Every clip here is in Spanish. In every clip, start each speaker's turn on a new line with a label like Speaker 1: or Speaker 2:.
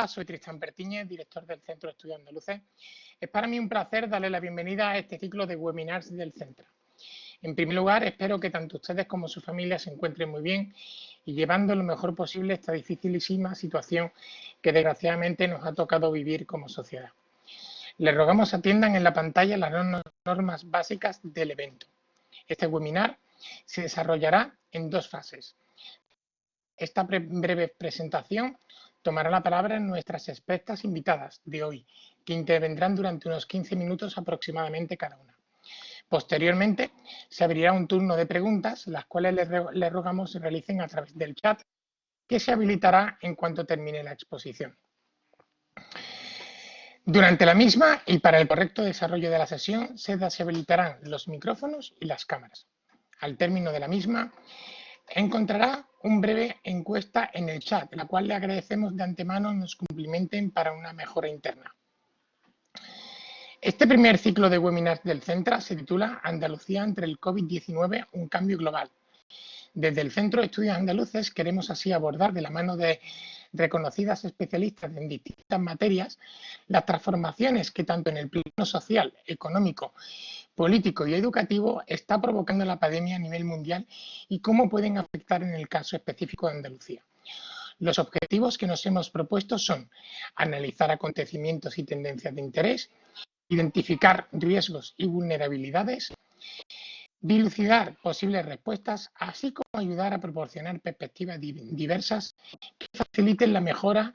Speaker 1: Soy Tristán Pertíñez, director del Centro de Estudios Andaluces. Es para mí un placer darle la bienvenida a este ciclo de webinars del centro. En primer lugar, espero que tanto ustedes como su familia se encuentren muy bien y llevando lo mejor posible esta dificilísima situación que desgraciadamente nos ha tocado vivir como sociedad. Les rogamos atiendan en la pantalla las normas básicas del evento. Este webinar se desarrollará en dos fases. Esta breve presentación tomará la palabra nuestras expertas invitadas de hoy, que intervendrán durante unos 15 minutos aproximadamente cada una. Posteriormente, se abrirá un turno de preguntas, las cuales les rogamos se realicen a través del chat, que se habilitará en cuanto termine la exposición. Durante la misma y para el correcto desarrollo de la sesión, se deshabilitarán los micrófonos y las cámaras. Al término de la misma, encontrará una breve encuesta en el chat, la cual le agradecemos de antemano nos cumplimenten para una mejora interna. Este primer ciclo de webinars del Centra se titula Andalucía entre el COVID-19, un cambio global. Desde el Centro de Estudios Andaluces queremos así abordar de la mano de reconocidas especialistas en distintas materias las transformaciones que tanto en el plano social, económico, político y educativo está provocando la pandemia a nivel mundial y cómo pueden afectar en el caso específico de Andalucía. Los objetivos que nos hemos propuesto son analizar acontecimientos y tendencias de interés, identificar riesgos y vulnerabilidades, dilucidar posibles respuestas, así como ayudar a proporcionar perspectivas diversas que faciliten la mejora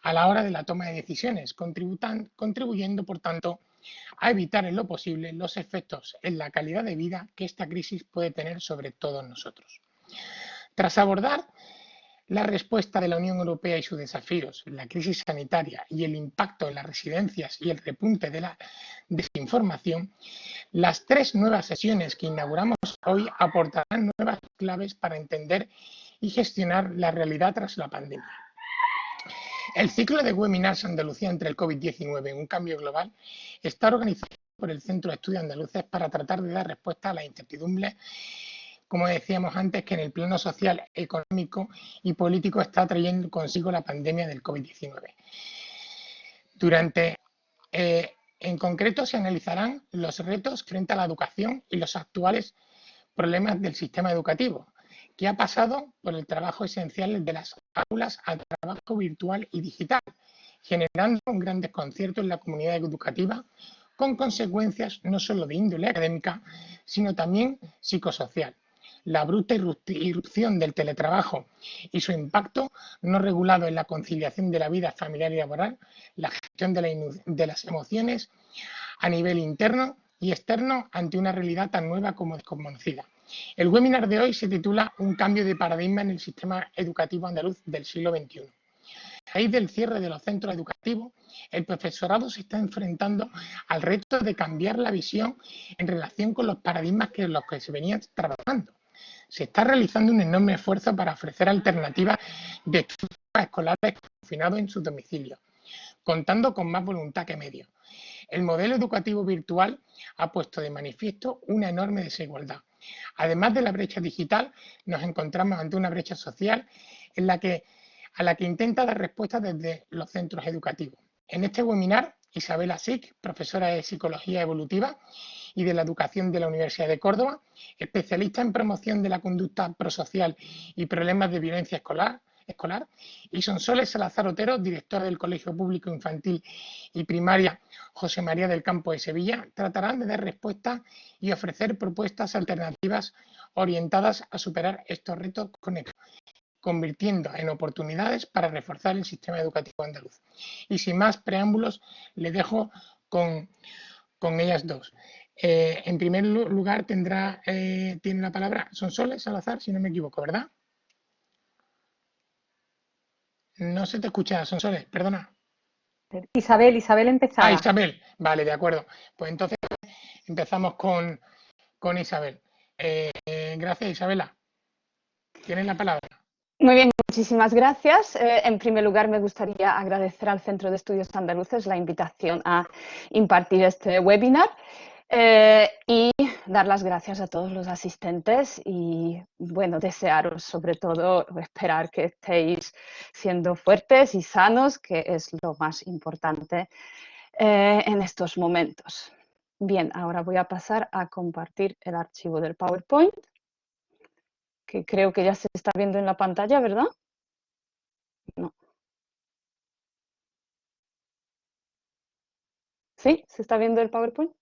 Speaker 1: a la hora de la toma de decisiones, contribuyendo, por tanto, a evitar en lo posible los efectos en la calidad de vida que esta crisis puede tener sobre todos nosotros. Tras abordar la respuesta de la Unión Europea y sus desafíos, la crisis sanitaria y el impacto en las residencias y el repunte de la desinformación, las tres nuevas sesiones que inauguramos hoy aportarán nuevas claves para entender y gestionar la realidad tras la pandemia. El ciclo de webinars Andalucía entre el COVID-19 un cambio global está organizado por el Centro de Estudios Andaluces para tratar de dar respuesta a la incertidumbre, como decíamos antes, que en el plano social, económico y político está trayendo consigo la pandemia del COVID-19. En concreto, se analizarán los retos frente a la educación y los actuales problemas del sistema educativo, que ha pasado por el trabajo esencial de las aulas al trabajo virtual y digital, generando un gran desconcierto en la comunidad educativa, con consecuencias no solo de índole académica, sino también psicosocial. La bruta irrupción del teletrabajo y su impacto no regulado en la conciliación de la vida familiar y laboral, la gestión de las emociones a nivel interno y externo ante una realidad tan nueva como desconocida. El webinar de hoy se titula Un cambio de paradigma en el sistema educativo andaluz del siglo XXI. A raíz del cierre de los centros educativos, el profesorado se está enfrentando al reto de cambiar la visión en relación con los paradigmas en los que se venían trabajando. Se está realizando un enorme esfuerzo para ofrecer alternativas de estudios escolares confinados en sus domicilios, contando con más voluntad que medios. El modelo educativo virtual ha puesto de manifiesto una enorme desigualdad. Además de la brecha digital, nos encontramos ante una brecha social a la que intenta dar respuesta desde los centros educativos. En este webinar, Isabela Sic, profesora de Psicología Evolutiva y de la Educación de la Universidad de Córdoba, especialista en promoción de la conducta prosocial y problemas de violencia escolar, y Sonsoles Salazar Otero, directora del Colegio Público Infantil y Primaria José María del Campo de Sevilla, tratarán de dar respuesta y ofrecer propuestas alternativas orientadas a superar estos retos conexos, convirtiendo en oportunidades para reforzar el sistema educativo andaluz. Y sin más preámbulos, le dejo con ellas dos. En primer lugar, tiene la palabra Sonsoles Salazar, si no me equivoco, ¿verdad? No se te escucha, Sonsoles, perdona.
Speaker 2: Isabel empezaba.
Speaker 1: Ah, Isabel, vale, de acuerdo. Pues entonces empezamos con Isabel. Gracias, Isabela. Tienes la palabra.
Speaker 2: Muy bien, muchísimas gracias. En primer lugar, me gustaría agradecer al Centro de Estudios Andaluces la invitación a impartir este webinar. Y dar las gracias a todos los asistentes y, bueno, desearos sobre todo, esperar que estéis siendo fuertes y sanos, que es lo más importante en estos momentos. Bien, ahora voy a pasar a compartir el archivo del PowerPoint, que creo que ya se está viendo en la pantalla, ¿verdad? No. ¿Sí? ¿Se está viendo el PowerPoint?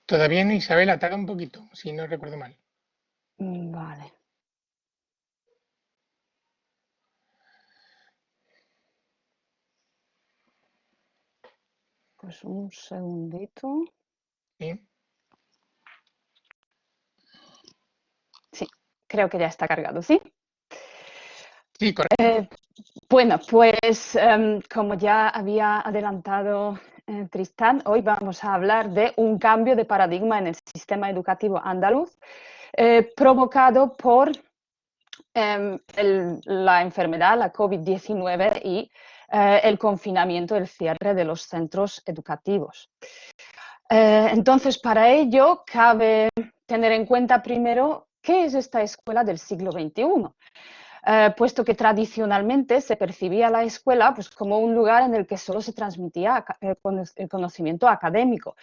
Speaker 1: Todavía no, Isabela, tarda un poquito, si no recuerdo mal.
Speaker 2: Vale. Pues un segundito.
Speaker 1: ¿Sí?
Speaker 2: Sí, creo que ya está cargado, ¿sí?
Speaker 1: Sí, correcto.
Speaker 2: Bueno, pues como ya había adelantado Tristán, hoy vamos a hablar de un cambio de paradigma en el sistema educativo andaluz provocado por la enfermedad, la COVID-19 y el confinamiento, el cierre de los centros educativos. Entonces, para ello, cabe tener en cuenta primero qué es esta escuela del siglo XXI. Puesto que tradicionalmente se percibía la escuela pues, como un lugar en el que solo se transmitía el conocimiento académico.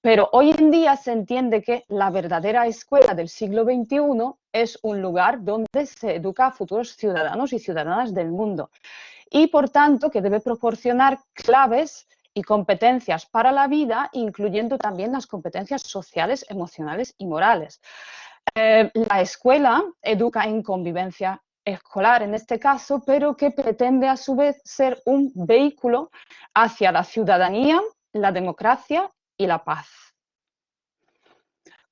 Speaker 2: Pero hoy en día se entiende que la verdadera escuela del siglo XXI es un lugar donde se educa a futuros ciudadanos y ciudadanas del mundo y, por tanto, que debe proporcionar claves y competencias para la vida, incluyendo también las competencias sociales, emocionales y morales. La escuela educa en convivencia escolar en este caso, pero que pretende a su vez ser un vehículo hacia la ciudadanía, la democracia y la paz.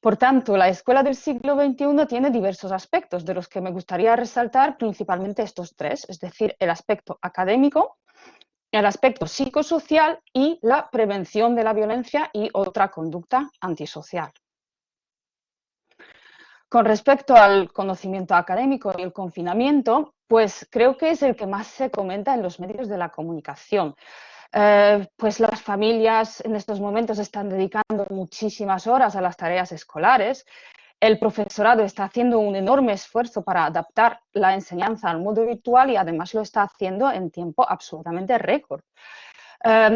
Speaker 2: Por tanto, la escuela del siglo XXI tiene diversos aspectos, de los que me gustaría resaltar principalmente estos tres, es decir, el aspecto académico, el aspecto psicosocial y la prevención de la violencia y otra conducta antisocial. Con respecto al conocimiento académico y el confinamiento, pues creo que es el que más se comenta en los medios de la comunicación. Pues las familias en estos momentos están dedicando muchísimas horas a las tareas escolares. El profesorado está haciendo un enorme esfuerzo para adaptar la enseñanza al modo virtual y además lo está haciendo en tiempo absolutamente récord.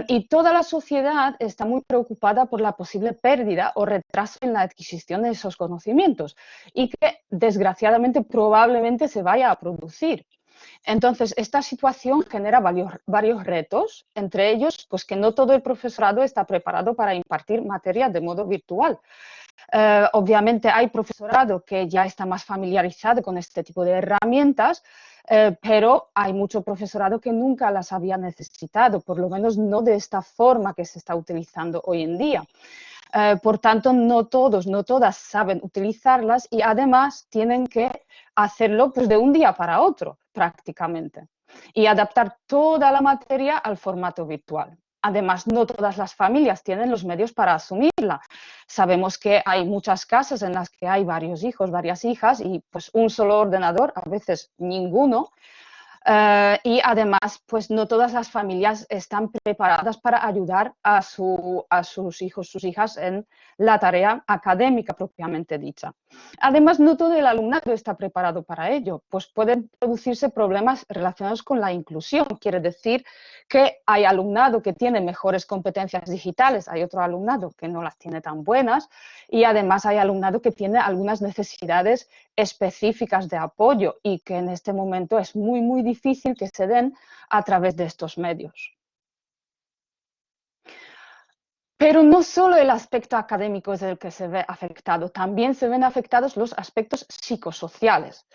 Speaker 2: Y toda la sociedad está muy preocupada por la posible pérdida o retraso en la adquisición de esos conocimientos y que, desgraciadamente, probablemente se vaya a producir. Entonces, esta situación genera varios retos, entre ellos, pues que no todo el profesorado está preparado para impartir materias de modo virtual. Obviamente hay profesorado que ya está más familiarizado con este tipo de herramientas, pero hay mucho profesorado que nunca las había necesitado, por lo menos no de esta forma que se está utilizando hoy en día. Por tanto, no todos, no todas saben utilizarlas y además tienen que hacerlo pues, de un día para otro prácticamente y adaptar toda la materia al formato virtual. Además, no todas las familias tienen los medios para asumirla. Sabemos que hay muchas casas en las que hay varios hijos, varias hijas y pues un solo ordenador, a veces ninguno. Y además, pues no todas las familias están preparadas para ayudar a sus hijos, sus hijas en la tarea académica propiamente dicha. Además, no todo el alumnado está preparado para ello, pues pueden producirse problemas relacionados con la inclusión. Quiere decir que hay alumnado que tiene mejores competencias digitales, hay otro alumnado que no las tiene tan buenas y además hay alumnado que tiene algunas necesidades específicas de apoyo y que en este momento es muy difícil que se den a través de estos medios. Pero no solo el aspecto académico es el que se ve afectado, también se ven afectados los aspectos psicosociales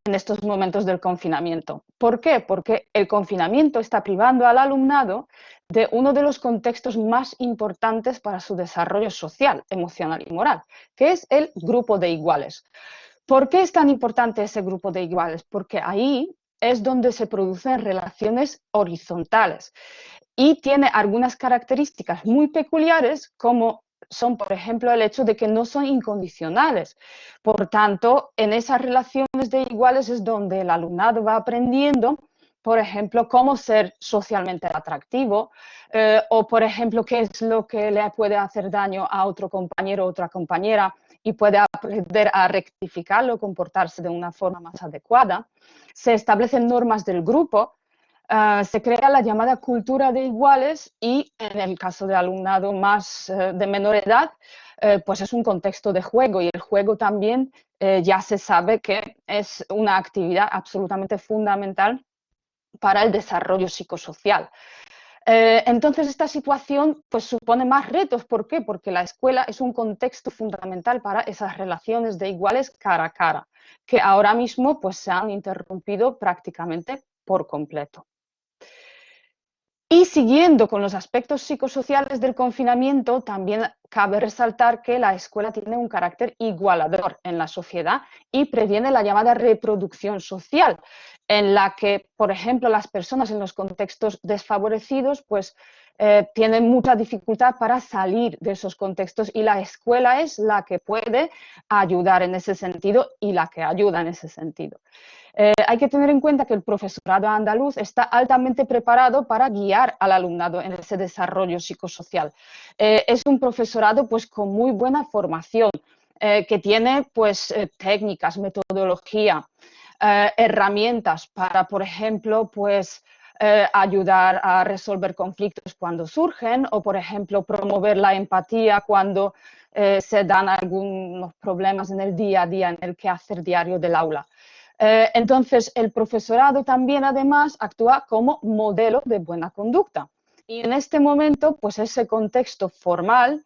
Speaker 2: en estos momentos del confinamiento. ¿Por qué? Porque el confinamiento está privando al alumnado de uno de los contextos más importantes para su desarrollo social, emocional y moral, que es el grupo de iguales. ¿Por qué es tan importante ese grupo de iguales? Porque ahí es donde se producen relaciones horizontales y tiene algunas características muy peculiares como son, por ejemplo, el hecho de que no son incondicionales. Por tanto, en esas relaciones de iguales es donde el alumnado va aprendiendo por ejemplo, cómo ser socialmente atractivo o, por ejemplo, qué es lo que le puede hacer daño a otro compañero o otra compañera y puede aprender a rectificarlo, comportarse de una forma más adecuada. Se establecen normas del grupo. Se crea la llamada cultura de iguales y en el caso de alumnado más de menor edad, pues es un contexto de juego y el juego también ya se sabe que es una actividad absolutamente fundamental para el desarrollo psicosocial. Entonces esta situación pues supone más retos. ¿Por qué? Porque la escuela es un contexto fundamental para esas relaciones de iguales cara a cara, que ahora mismo pues se han interrumpido prácticamente por completo. Y siguiendo con los aspectos psicosociales del confinamiento, también cabe resaltar que la escuela tiene un carácter igualador en la sociedad y previene la llamada reproducción social, en la que, por ejemplo, las personas en los contextos desfavorecidos pues tienen mucha dificultad para salir de esos contextos y la escuela es la que puede ayudar en ese sentido y la que ayuda en ese sentido. Hay que tener en cuenta que el profesorado andaluz está altamente preparado para guiar al alumnado en ese desarrollo psicosocial. Es un profesorado pues, con muy buena formación, que tiene pues, técnicas, metodología, herramientas para, por ejemplo, pues, ayudar a resolver conflictos cuando surgen o, por ejemplo, promover la empatía cuando se dan algunos problemas en el día a día, en el quehacer diario del aula. Entonces, el profesorado también, además, actúa como modelo de buena conducta. Y en este momento, pues ese contexto formal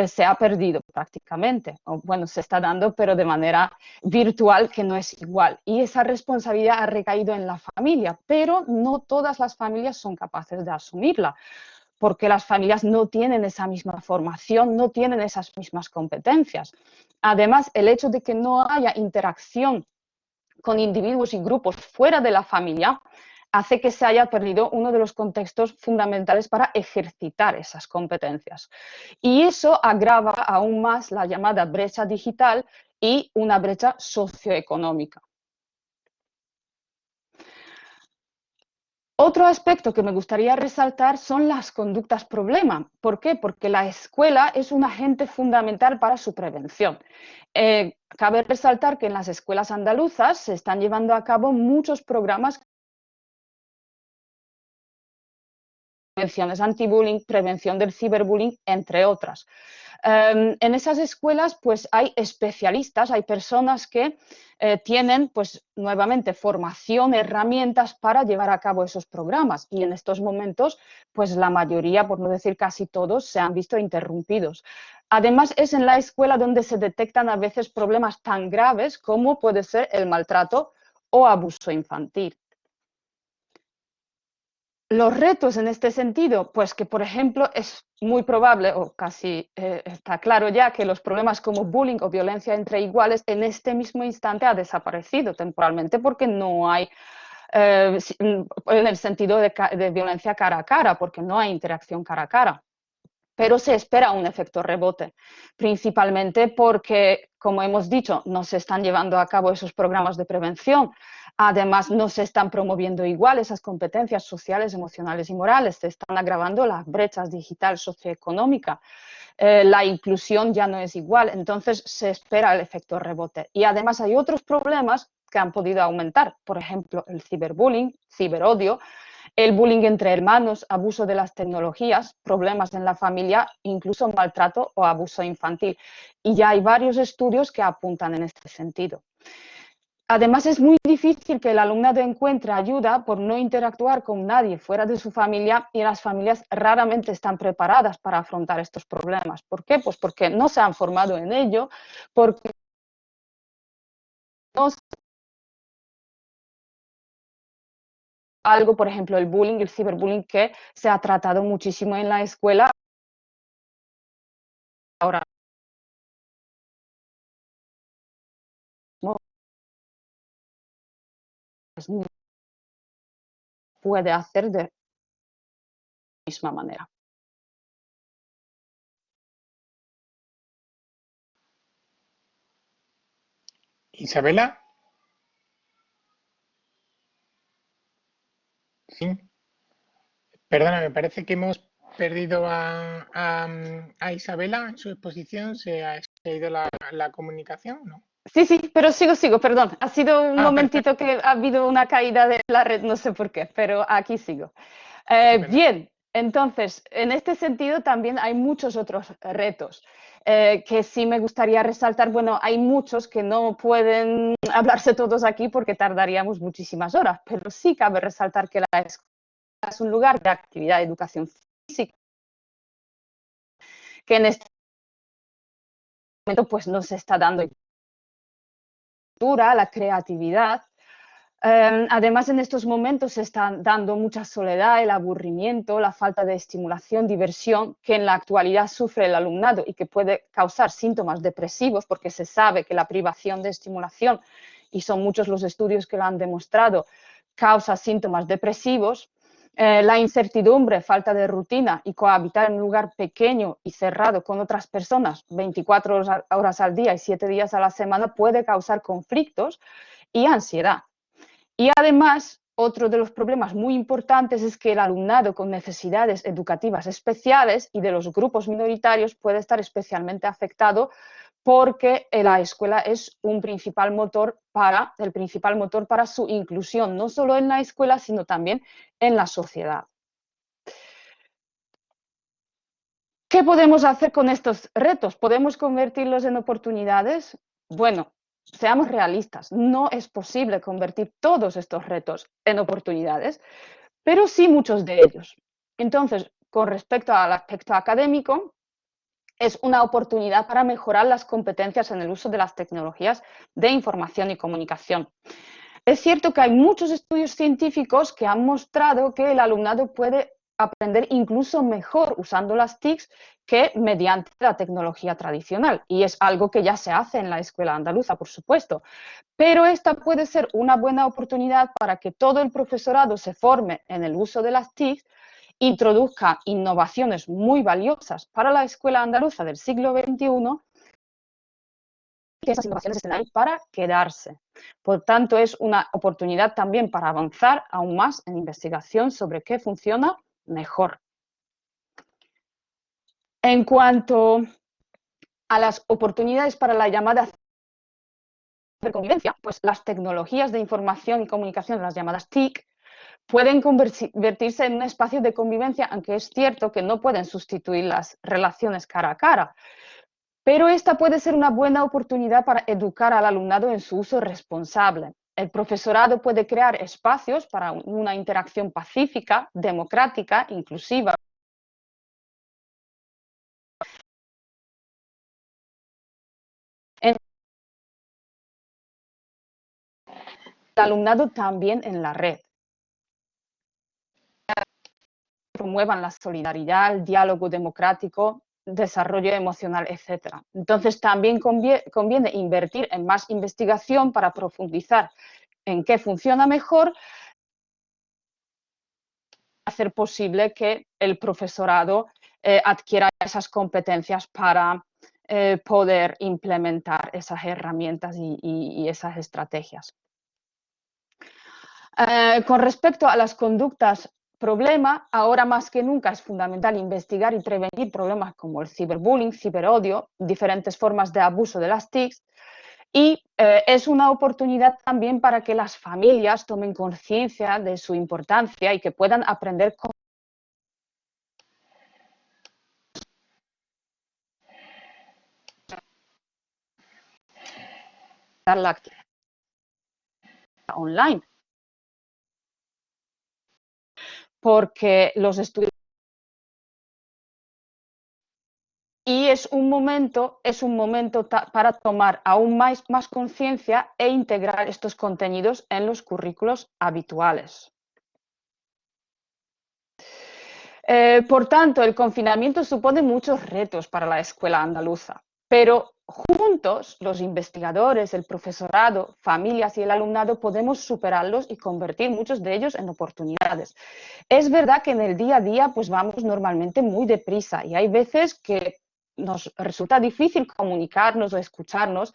Speaker 2: se ha perdido prácticamente. O, bueno, se está dando, pero de manera virtual, que no es igual. Y esa responsabilidad ha recaído en la familia, pero no todas las familias son capaces de asumirla, porque las familias no tienen esa misma formación, no tienen esas mismas competencias. Además, el hecho de que no haya interacción con individuos y grupos fuera de la familia, hace que se haya perdido uno de los contextos fundamentales para ejercitar esas competencias. Y eso agrava aún más la llamada brecha digital y una brecha socioeconómica. Otro aspecto que me gustaría resaltar son las conductas problema. ¿Por qué? Porque la escuela es un agente fundamental para su prevención. Cabe resaltar que en las escuelas andaluzas se están llevando a cabo muchos programas de prevenciones antibullying, prevención del ciberbullying, entre otras. En esas escuelas pues hay especialistas, hay personas que tienen pues nuevamente formación, herramientas para llevar a cabo esos programas y en estos momentos pues la mayoría, por no decir casi todos, se han visto interrumpidos. Además es en la escuela donde se detectan a veces problemas tan graves como puede ser el maltrato o abuso infantil. Los retos en este sentido, pues que por ejemplo es muy probable o casi está claro ya que los problemas como bullying o violencia entre iguales en este mismo instante ha desaparecido temporalmente porque no hay, en el sentido de violencia cara a cara, porque no hay interacción cara a cara. Pero se espera un efecto rebote, principalmente porque, como hemos dicho, no se están llevando a cabo esos programas de prevención. Además, no se están promoviendo igual esas competencias sociales, emocionales y morales. Se están agravando las brechas digital socioeconómica. La inclusión ya no es igual. Entonces, se espera el efecto rebote. Y además hay otros problemas que han podido aumentar. Por ejemplo, el ciberbullying, ciberodio, el bullying entre hermanos, abuso de las tecnologías, problemas en la familia, incluso maltrato o abuso infantil. Y ya hay varios estudios que apuntan en este sentido. Además, es muy difícil que el alumnado encuentre ayuda por no interactuar con nadie fuera de su familia y las familias raramente están preparadas para afrontar estos problemas. ¿Por qué? Pues porque no se han formado en ello, porque no algo, por ejemplo, el bullying, el ciberbullying, que se ha tratado muchísimo en la escuela. Ahora no puede hacer de la misma manera.
Speaker 1: Isabela, Sí. Perdona, me parece que hemos perdido a Isabela en su exposición. ¿Se ha ido la comunicación? ¿No?
Speaker 2: Sí, sí, pero sigo, perdón. Ha sido un
Speaker 1: Ah, perfecto,
Speaker 2: momentito que ha habido una caída de la red, no sé por qué, pero aquí sigo.
Speaker 1: estupendo.
Speaker 2: Bien, entonces, en este sentido también hay muchos otros retos que sí me gustaría resaltar. Bueno, hay muchos que no pueden hablarse todos aquí porque tardaríamos muchísimas horas, pero sí cabe resaltar que la escuela es un lugar de actividad de educación física que en este momento pues no se está dando la creatividad. Además, en estos momentos se está dando mucha soledad, el aburrimiento, la falta de estimulación, diversión, que en la actualidad sufre el alumnado y que puede causar síntomas depresivos, porque se sabe que la privación de estimulación, y son muchos los estudios que lo han demostrado, causa síntomas depresivos. La incertidumbre, falta de rutina y cohabitar en un lugar pequeño y cerrado con otras personas 24 horas al día y 7 días a la semana puede causar conflictos y ansiedad. Y además, otro de los problemas muy importantes es que el alumnado con necesidades educativas especiales y de los grupos minoritarios puede estar especialmente afectado porque la escuela es el principal motor para su inclusión, no solo en la escuela, sino también en la sociedad. ¿Qué podemos hacer con estos retos? ¿Podemos convertirlos en oportunidades? Bueno, seamos realistas, no es posible convertir todos estos retos en oportunidades, pero sí muchos de ellos. Entonces, con respecto al aspecto académico, es una oportunidad para mejorar las competencias en el uso de las tecnologías de información y comunicación. Es cierto que hay muchos estudios científicos que han mostrado que el alumnado puede aprender incluso mejor usando las TICs que mediante la tecnología tradicional. Y es algo que ya se hace en la escuela andaluza, por supuesto. Pero esta puede ser una buena oportunidad para que todo el profesorado se forme en el uso de las TIC, introduzca innovaciones muy valiosas para la escuela andaluza del siglo XXI, que esas innovaciones estén ahí para quedarse. Por tanto, es una oportunidad también para avanzar aún más en investigación sobre qué funciona mejor. En cuanto a las oportunidades para la llamada convivencia, pues las tecnologías de información y comunicación, las llamadas TIC, pueden convertirse en un espacio de convivencia, aunque es cierto que no pueden sustituir las relaciones cara a cara. Pero esta puede ser una buena oportunidad para educar al alumnado en su uso responsable. El profesorado puede crear espacios para una interacción pacífica, democrática, inclusiva. El alumnado también en la red. Promuevan la solidaridad, el diálogo democrático, desarrollo emocional, etc. Entonces, también conviene invertir en más investigación para profundizar en qué funciona mejor, hacer posible que el profesorado adquiera esas competencias para poder implementar esas herramientas y esas estrategias. Con respecto a las conductas problema, ahora más que nunca es fundamental investigar y prevenir problemas como el ciberbullying, ciberodio, diferentes formas de abuso de las TICs, y es una oportunidad también para que las familias tomen conciencia de su importancia y que puedan aprender cómo usar la actividad online, porque los estudios y es un momento para tomar aún más conciencia e integrar estos contenidos en los currículos habituales. Por tanto, el confinamiento supone muchos retos para la escuela andaluza, pero juntos, los investigadores, el profesorado, familias y el alumnado podemos superarlos y convertir muchos de ellos en oportunidades. Es verdad que en el día a día pues vamos normalmente muy deprisa y hay veces que nos resulta difícil comunicarnos o escucharnos.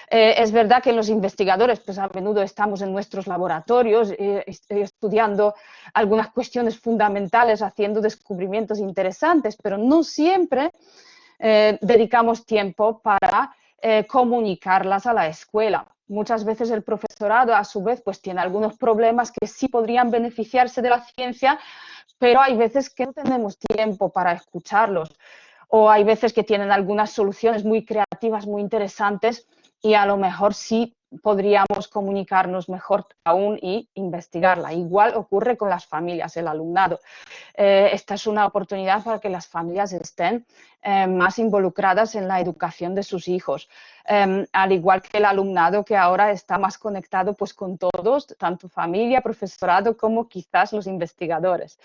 Speaker 2: Es verdad que los investigadores pues a menudo estamos en nuestros laboratorios estudiando algunas cuestiones fundamentales, haciendo descubrimientos interesantes, pero no siempre dedicamos tiempo para comunicarlas a la escuela. Muchas veces el profesorado, a su vez, pues tiene algunos problemas que sí podrían beneficiarse de la ciencia, pero hay veces que no tenemos tiempo para escucharlos, o hay veces que tienen algunas soluciones muy creativas, muy interesantes, y a lo mejor sí podríamos comunicarnos mejor aún y investigarla. Igual ocurre con las familias, el alumnado. Esta es una oportunidad para que las familias estén más involucradas en la educación de sus hijos, al igual que el alumnado, que ahora está más conectado pues con todos, tanto familia, profesorado como quizás los investigadores.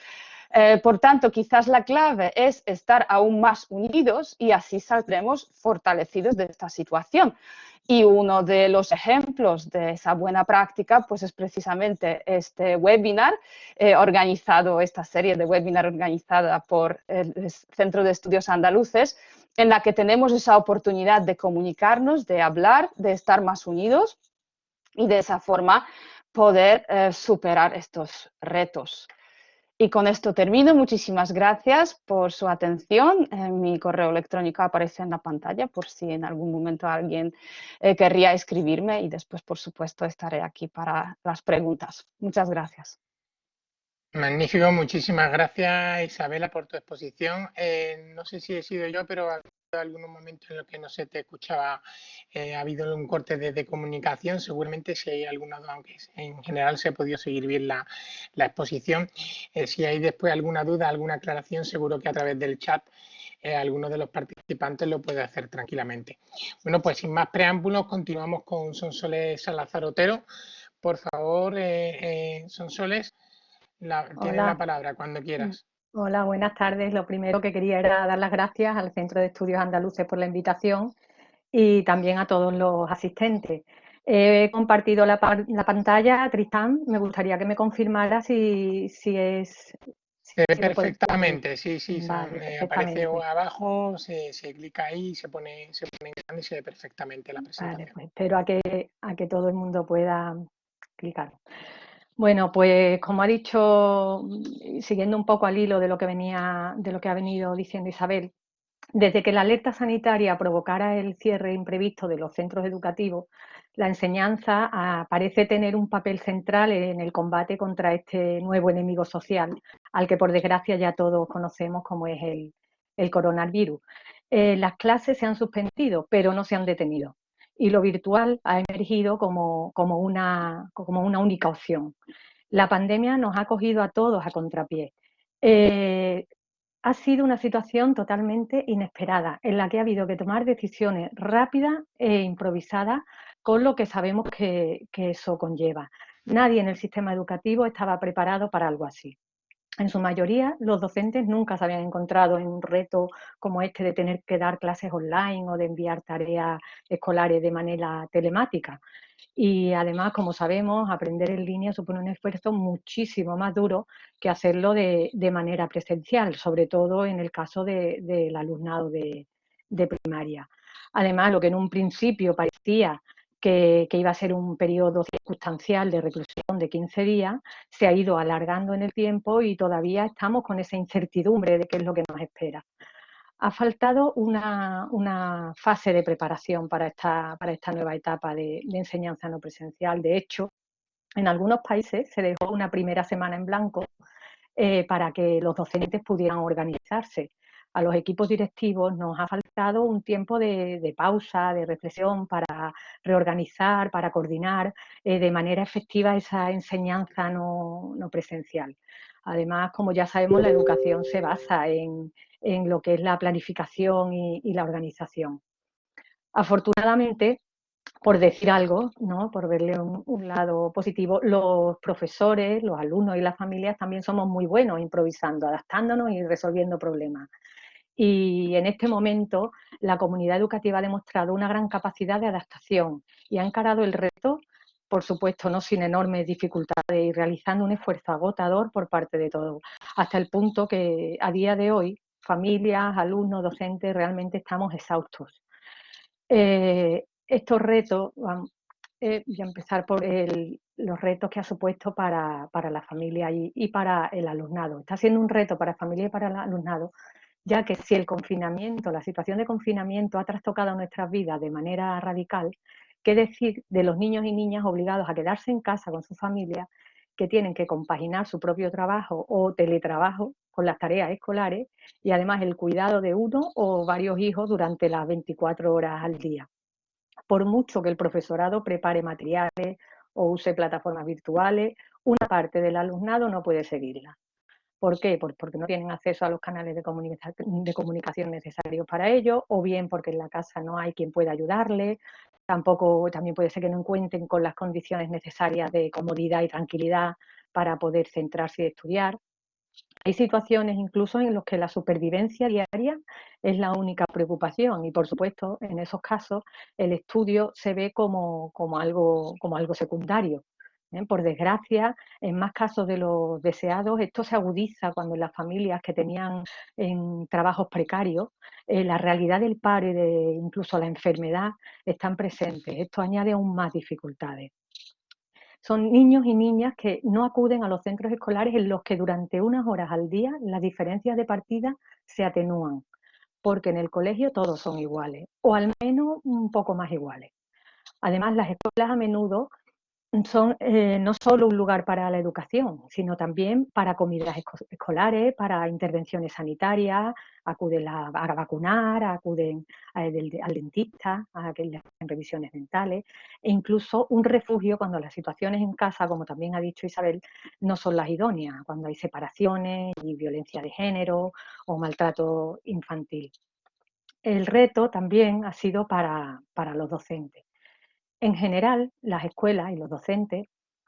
Speaker 2: Por tanto, quizás la clave es estar aún más unidos y así saldremos fortalecidos de esta situación. Y uno de los ejemplos de esa buena práctica pues es precisamente este webinar organizado, esta serie de webinar organizada por el Centro de Estudios Andaluces, en la que tenemos esa oportunidad de comunicarnos, de hablar, de estar más unidos y de esa forma poder superar estos retos. Y con esto termino. Muchísimas gracias por su atención. Mi correo electrónico aparece en la pantalla por si en algún momento alguien querría escribirme y después, por supuesto, estaré aquí para las preguntas. Muchas gracias.
Speaker 1: Magnífico, muchísimas gracias Isabela por tu exposición. No sé si he sido yo, pero ha habido algunos momentos en los que no se te escuchaba, ha habido un corte de comunicación, seguramente si hay alguna duda, aunque en general se ha podido seguir bien la exposición. Si hay después alguna duda, alguna aclaración, seguro que a través del chat alguno de los participantes lo puede hacer tranquilamente. Bueno, pues sin más preámbulos, continuamos con Sonsoles Salazar Otero. Por favor, Sonsoles. Tienes la
Speaker 3: Hola,
Speaker 1: palabra cuando quieras.
Speaker 3: hola, buenas tardes. Lo primero que quería era dar las gracias al Centro de Estudios Andaluces por la invitación y también a todos los asistentes. He compartido la pantalla. Tristán, me gustaría que me confirmara
Speaker 1: Se ve
Speaker 3: si lo puedes ver.
Speaker 1: perfectamente, sí,
Speaker 3: Vale,
Speaker 1: aparece
Speaker 3: perfectamente.
Speaker 1: abajo, se clica ahí, se pone en grande y se ve perfectamente la
Speaker 3: Vale,
Speaker 1: presentación.
Speaker 3: pues espero a que todo el mundo pueda clicar. Bueno, pues como ha dicho, siguiendo un poco al hilo de lo que ha venido diciendo Isabel, desde que la alerta sanitaria provocara el cierre imprevisto de los centros educativos, la enseñanza parece tener un papel central en el combate contra este nuevo enemigo social, al que por desgracia ya todos conocemos como es el coronavirus. Las clases se han suspendido, pero no se han detenido. Y lo virtual ha emergido como una única opción. La pandemia nos ha cogido a todos a contrapié. Ha sido una situación totalmente inesperada, en la que ha habido que tomar decisiones rápidas e improvisadas con lo que sabemos que eso conlleva. Nadie en el sistema educativo estaba preparado para algo así. En su mayoría, los docentes nunca se habían encontrado en un reto como este de tener que dar clases online o de enviar tareas escolares de manera telemática. Y además, como sabemos, aprender en línea supone un esfuerzo muchísimo más duro que hacerlo de manera presencial, sobre todo en el caso del alumnado de primaria. Además, lo que en un principio parecía que iba a ser un periodo circunstancial de reclusión de 15 días, se ha ido alargando en el tiempo y todavía estamos con esa incertidumbre de qué es lo que nos espera. Ha faltado una fase de preparación para esta nueva etapa de enseñanza no presencial. De hecho, en algunos países se dejó una primera semana en blanco para que los docentes pudieran organizarse. A los equipos directivos nos ha faltado un tiempo de pausa, de reflexión, para reorganizar, para coordinar de manera efectiva esa enseñanza no presencial. Además, como ya sabemos, la educación se basa en lo que es la planificación y la organización. Afortunadamente, por decir algo, ¿no? Por verle un lado positivo, los profesores, los alumnos y las familias también somos muy buenos improvisando, adaptándonos y resolviendo problemas. Y en este momento la comunidad educativa ha demostrado una gran capacidad de adaptación y ha encarado el reto, por supuesto, no sin enormes dificultades y realizando un esfuerzo agotador por parte de todos, hasta el punto que a día de hoy familias, alumnos, docentes, realmente estamos exhaustos. Estos retos, voy a empezar por los retos que ha supuesto para la familia y para el alumnado. Está siendo un reto para la familia y para el alumnado, ya que si el confinamiento, la situación de confinamiento ha trastocado nuestras vidas de manera radical, ¿qué decir de los niños y niñas obligados a quedarse en casa con su familia, que tienen que compaginar su propio trabajo o teletrabajo con las tareas escolares y además el cuidado de uno o varios hijos durante las 24 horas al día? Por mucho que el profesorado prepare materiales o use plataformas virtuales, una parte del alumnado no puede seguirla. ¿Por qué? Porque no tienen acceso a los canales de comunicación necesarios para ello, o bien porque en la casa no hay quien pueda ayudarle. También puede ser que no encuentren con las condiciones necesarias de comodidad y tranquilidad para poder centrarse y estudiar. Hay situaciones incluso en las que la supervivencia diaria es la única preocupación y, por supuesto, en esos casos el estudio se ve como algo secundario. Por desgracia, en más casos de los deseados, esto se agudiza cuando en las familias que tenían en trabajos precarios, la realidad del paro y incluso la enfermedad están presentes. Esto añade aún más dificultades. Son niños y niñas que no acuden a los centros escolares en los que durante unas horas al día las diferencias de partida se atenúan, porque en el colegio todos son iguales, o al menos un poco más iguales. Además, las escuelas a menudo son no solo un lugar para la educación, sino también para comidas escolares, para intervenciones sanitarias, acuden a vacunar, acuden al dentista, a que les hacen revisiones dentales, e incluso un refugio cuando las situaciones en casa, como también ha dicho Isabel, no son las idóneas, cuando hay separaciones y violencia de género o maltrato infantil. El reto también ha sido para los docentes. En general, las escuelas y los docentes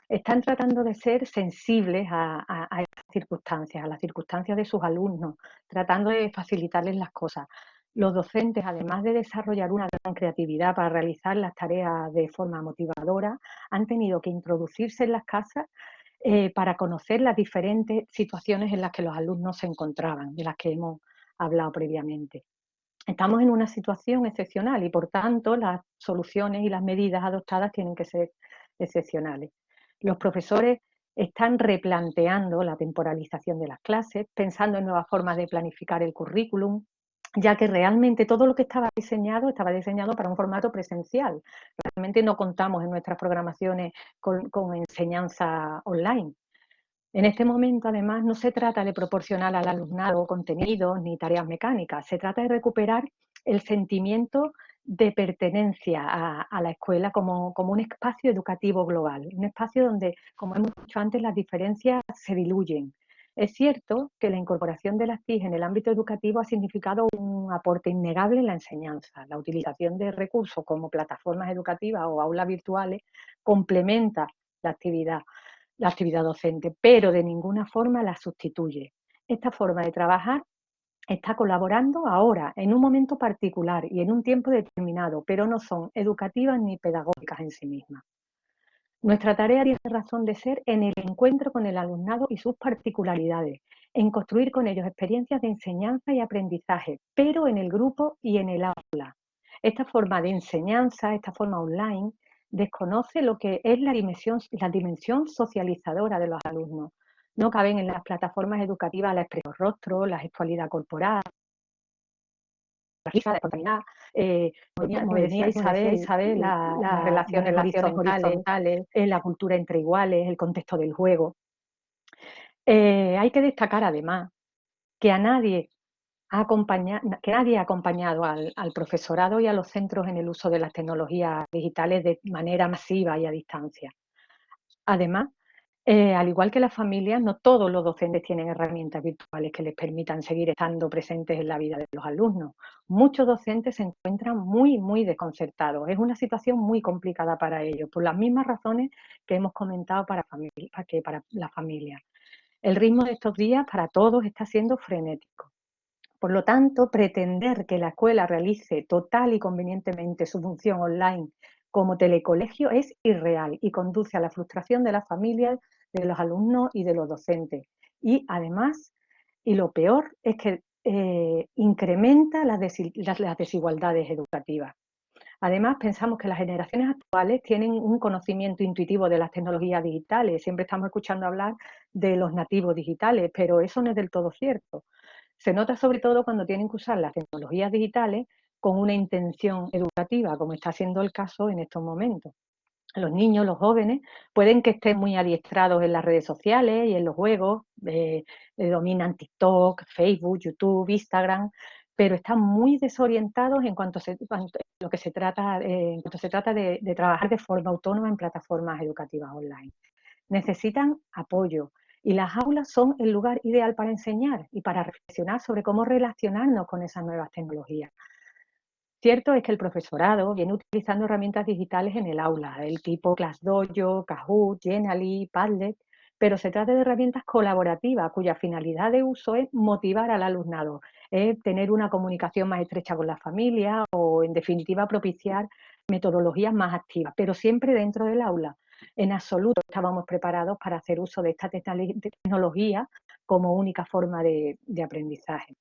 Speaker 3: están tratando de ser sensibles a estas circunstancias, a las circunstancias de sus alumnos, tratando de facilitarles las cosas. Los docentes, además de desarrollar una gran creatividad para realizar las tareas de forma motivadora, han tenido que introducirse en las casas para conocer las diferentes situaciones en las que los alumnos se encontraban, de las que hemos hablado previamente. Estamos en una situación excepcional y, por tanto, las soluciones y las medidas adoptadas tienen que ser excepcionales. Los profesores están replanteando la temporalización de las clases, pensando en nuevas formas de planificar el currículum, ya que realmente todo lo que estaba diseñado para un formato presencial. Realmente no contamos en nuestras programaciones con enseñanza online. En este momento, además, no se trata de proporcionar al alumnado contenidos ni tareas mecánicas, se trata de recuperar el sentimiento de pertenencia a la escuela como un espacio educativo global, un espacio donde, como hemos dicho antes, las diferencias se diluyen. Es cierto que la incorporación de las TIC en el ámbito educativo ha significado un aporte innegable en la enseñanza. La utilización de recursos como plataformas educativas o aulas virtuales complementa la actividad docente, pero de ninguna forma la sustituye. Esta forma de trabajar está colaborando ahora, en un momento particular y en un tiempo determinado, pero no son educativas ni pedagógicas en sí mismas. Nuestra tarea tiene razón de ser en el encuentro con el alumnado y sus particularidades, en construir con ellos experiencias de enseñanza y aprendizaje, pero en el grupo y en el aula. Esta forma de enseñanza, esta forma online, desconoce lo que es la dimensión socializadora de los alumnos. No caben en las plataformas educativas la expresión rostro, la gestualidad corporal, la risa, la espontaneidad, como decía Isabel, las relaciones horizontales, la cultura entre iguales, el contexto del juego. Hay que destacar además que nadie ha acompañado al profesorado y a los centros en el uso de las tecnologías digitales de manera masiva y a distancia. Además, al igual que las familias, no todos los docentes tienen herramientas virtuales que les permitan seguir estando presentes en la vida de los alumnos. Muchos docentes se encuentran muy desconcertados. Es una situación muy complicada para ellos, por las mismas razones que hemos comentado para la familia. El ritmo de estos días para todos está siendo frenético. Por lo tanto, pretender que la escuela realice total y convenientemente su función online como telecolegio es irreal y conduce a la frustración de las familias, de los alumnos y de los docentes. Y además, y lo peor, es que incrementa las desigualdades educativas. Además, pensamos que las generaciones actuales tienen un conocimiento intuitivo de las tecnologías digitales. Siempre estamos escuchando hablar de los nativos digitales, pero eso no es del todo cierto. Se nota sobre todo cuando tienen que usar las tecnologías digitales con una intención educativa, como está siendo el caso en estos momentos. Los niños, los jóvenes, pueden que estén muy adiestrados en las redes sociales y en los juegos, dominan TikTok, Facebook, YouTube, Instagram, pero están muy desorientados en cuanto se trata de trabajar de forma autónoma en plataformas educativas online. Necesitan apoyo y las aulas son el lugar ideal para enseñar y para reflexionar sobre cómo relacionarnos con esas nuevas tecnologías. Cierto es que el profesorado viene utilizando herramientas digitales en el aula, del tipo ClassDojo, Kahoot, Genially, Padlet, pero se trata de herramientas colaborativas cuya finalidad de uso es motivar al alumnado, es tener una comunicación más estrecha con la familia o, en definitiva, propiciar metodologías más activas, pero siempre dentro del aula. En absoluto estábamos preparados para hacer uso de esta tecnología como única forma de aprendizaje.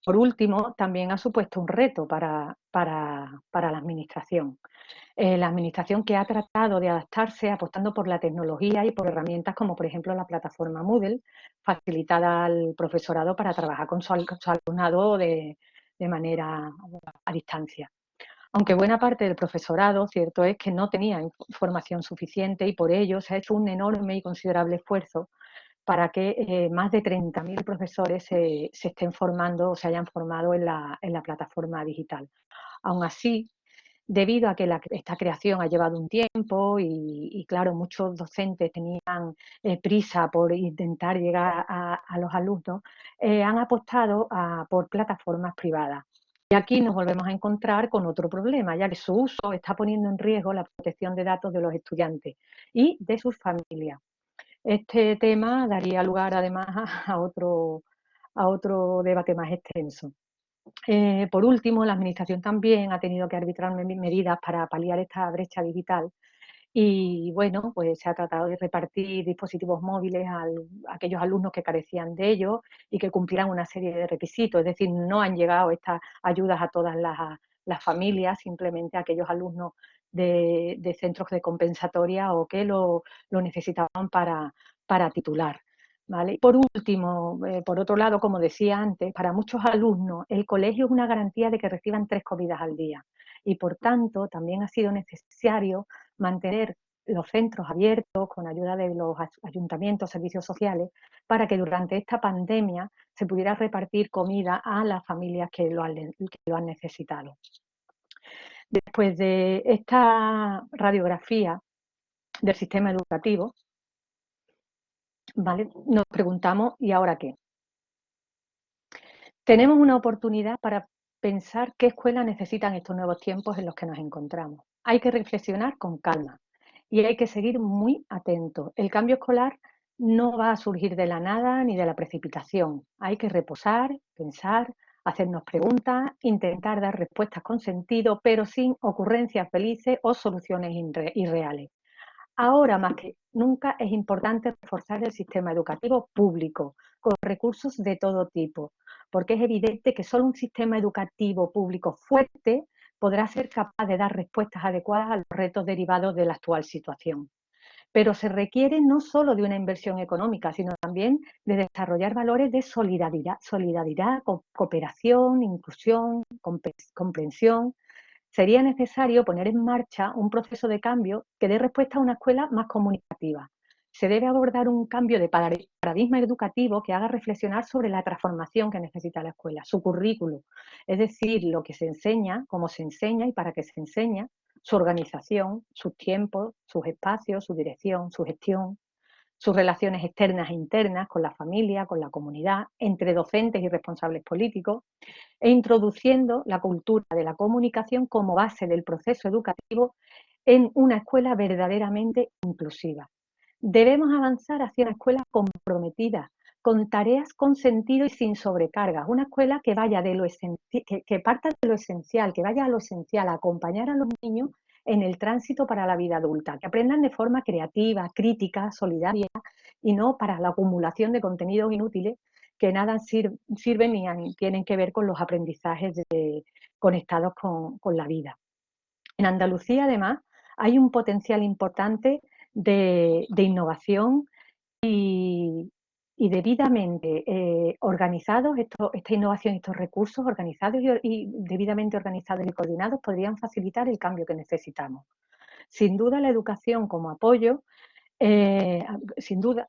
Speaker 3: Por último, también ha supuesto un reto para la Administración. La Administración que ha tratado de adaptarse apostando por la tecnología y por herramientas como, por ejemplo, la plataforma Moodle, facilitada al profesorado para trabajar con su alumnado de manera a distancia. Aunque buena parte del profesorado, cierto es que no tenía información suficiente y por ello se ha hecho un enorme y considerable esfuerzo para que más de 30.000 profesores se estén formando o se hayan formado en la plataforma digital. Aún así, debido a que esta creación ha llevado un tiempo y claro, muchos docentes tenían prisa por intentar llegar a los alumnos, han apostado por plataformas privadas. Y aquí nos volvemos a encontrar con otro problema, ya que su uso está poniendo en riesgo la protección de datos de los estudiantes y de sus familias. Este tema daría lugar además a otro debate más extenso. Por último, la Administración también ha tenido que arbitrar medidas para paliar esta brecha digital y bueno, pues se ha tratado de repartir dispositivos móviles a aquellos alumnos que carecían de ellos y que cumplieran una serie de requisitos, es decir, no han llegado estas ayudas a todas las familias, simplemente a aquellos alumnos de centros de compensatoria o que lo necesitaban para titular. ¿Vale? Por último, por otro lado, como decía antes, para muchos alumnos el colegio es una garantía de que reciban 3 comidas al día y, por tanto, también ha sido necesario mantener los centros abiertos con ayuda de los ayuntamientos, servicios sociales, para que durante esta pandemia se pudiera repartir comida a las familias que lo han necesitado. Después de esta radiografía del sistema educativo, ¿vale?, nos preguntamos, ¿y ahora qué? Tenemos una oportunidad para pensar qué escuelas necesitan estos nuevos tiempos en los que nos encontramos. Hay que reflexionar con calma y hay que seguir muy atentos. El cambio escolar no va a surgir de la nada ni de la precipitación. Hay que reposar, pensar, hacernos preguntas, intentar dar respuestas con sentido, pero sin ocurrencias felices o soluciones irreales. Ahora más que nunca es importante reforzar el sistema educativo público con recursos de todo tipo, porque es evidente que solo un sistema educativo público fuerte podrá ser capaz de dar respuestas adecuadas a los retos derivados de la actual situación. Pero se requiere no solo de una inversión económica, sino también de desarrollar valores de solidaridad, cooperación, inclusión, comprensión. Sería necesario poner en marcha un proceso de cambio que dé respuesta a una escuela más comunicativa. Se debe abordar un cambio de paradigma educativo que haga reflexionar sobre la transformación que necesita la escuela, su currículo, es decir, lo que se enseña, cómo se enseña y para qué se enseña, su organización, sus tiempos, sus espacios, su dirección, su gestión, sus relaciones externas e internas con la familia, con la comunidad, entre docentes y responsables políticos, e introduciendo la cultura de la comunicación como base del proceso educativo en una escuela verdaderamente inclusiva. Debemos avanzar hacia una escuela comprometida, con tareas con sentido y sin sobrecargas, una escuela que vaya que parta de lo esencial, que vaya a lo esencial, a acompañar a los niños en el tránsito para la vida adulta, que aprendan de forma creativa, crítica, solidaria y no para la acumulación de contenidos inútiles que nada sirven ni tienen que ver con los aprendizajes conectados con la vida. En Andalucía, además, hay un potencial importante de innovación y debidamente organizados, esta innovación, estos recursos organizados y debidamente organizados y coordinados podrían facilitar el cambio que necesitamos. Sin duda, la educación como apoyo, sin duda,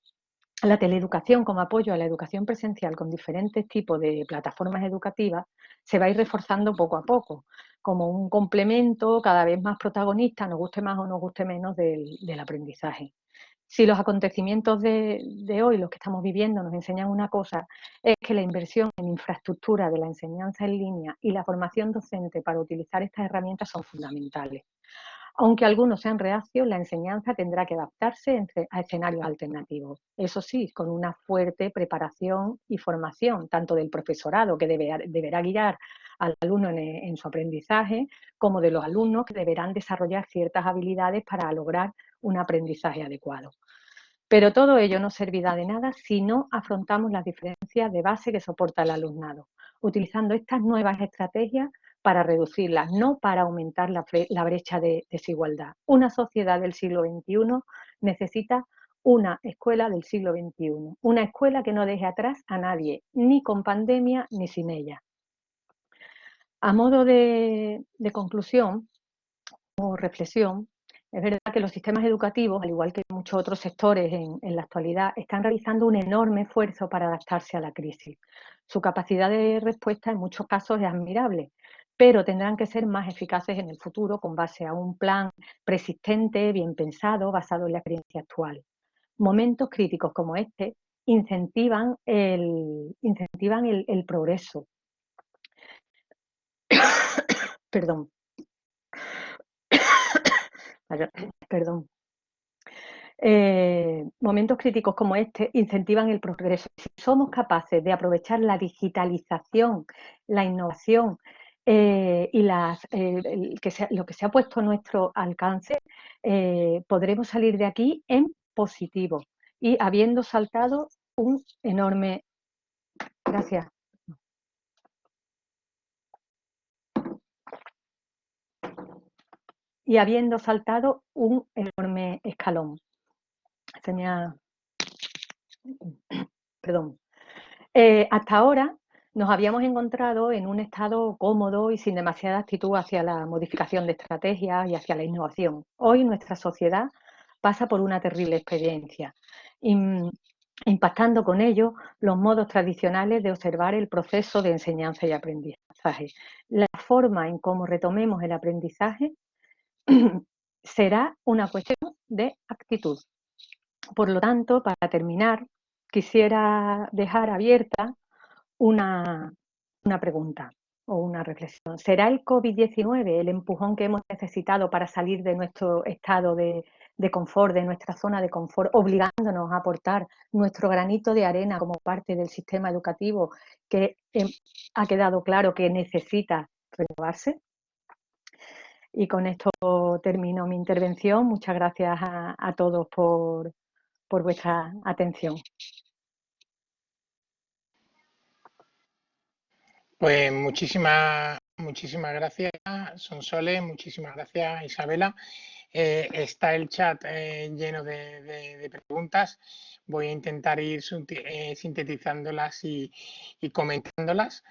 Speaker 3: la teleeducación como apoyo a la educación presencial con diferentes tipos de plataformas educativas se va a ir reforzando poco a poco, como un complemento cada vez más protagonista, nos guste más o nos guste menos, del aprendizaje. Si los acontecimientos de hoy, los que estamos viviendo, nos enseñan una cosa, es que la inversión en infraestructura de la enseñanza en línea y la formación docente para utilizar estas herramientas son fundamentales. Aunque algunos sean reacios, la enseñanza tendrá que adaptarse a escenarios alternativos. Eso sí, con una fuerte preparación y formación, tanto del profesorado, que deberá guiar al alumno en su aprendizaje, como de los alumnos, que deberán desarrollar ciertas habilidades para lograr un aprendizaje adecuado. Pero todo ello no servirá de nada si no afrontamos las diferencias de base que soporta el alumnado, utilizando estas nuevas estrategias para reducirlas, no para aumentar la brecha de desigualdad. Una sociedad del siglo XXI necesita una escuela del siglo XXI, una escuela que no deje atrás a nadie, ni con pandemia ni sin ella. A modo de conclusión o reflexión, es verdad que los sistemas educativos, al igual que muchos otros sectores en la actualidad, están realizando un enorme esfuerzo para adaptarse a la crisis. Su capacidad de respuesta en muchos casos es admirable, pero tendrán que ser más eficaces en el futuro con base a un plan persistente, bien pensado, basado en la experiencia actual. Momentos críticos como este incentivan el progreso. Perdón. Perdón. Momentos críticos como este incentivan el progreso. Si somos capaces de aprovechar la digitalización, la innovación y lo que se ha puesto a nuestro alcance, podremos salir de aquí en positivo y habiendo saltado un enorme... Gracias. Y habiendo saltado un enorme escalón. Perdón. Hasta ahora nos habíamos encontrado en un estado cómodo y sin demasiada actitud hacia la modificación de estrategias y hacia la innovación. Hoy nuestra sociedad pasa por una terrible experiencia, impactando con ello los modos tradicionales de observar el proceso de enseñanza y aprendizaje. La forma en cómo retomemos el aprendizaje será una cuestión de actitud. Por lo tanto, para terminar, quisiera dejar abierta una pregunta o una reflexión. ¿Será el COVID-19 el empujón que hemos necesitado para salir de nuestro estado de confort, de nuestra zona de confort, obligándonos a aportar nuestro granito de arena como parte del sistema educativo que ha quedado claro que necesita renovarse? Y con esto termino mi intervención. Muchas gracias a todos por vuestra atención.
Speaker 1: Pues muchísimas gracias, Sonsoles, muchísimas gracias, Isabela. Está el chat lleno de preguntas. Voy a intentar ir sintetizándolas y comentándolas.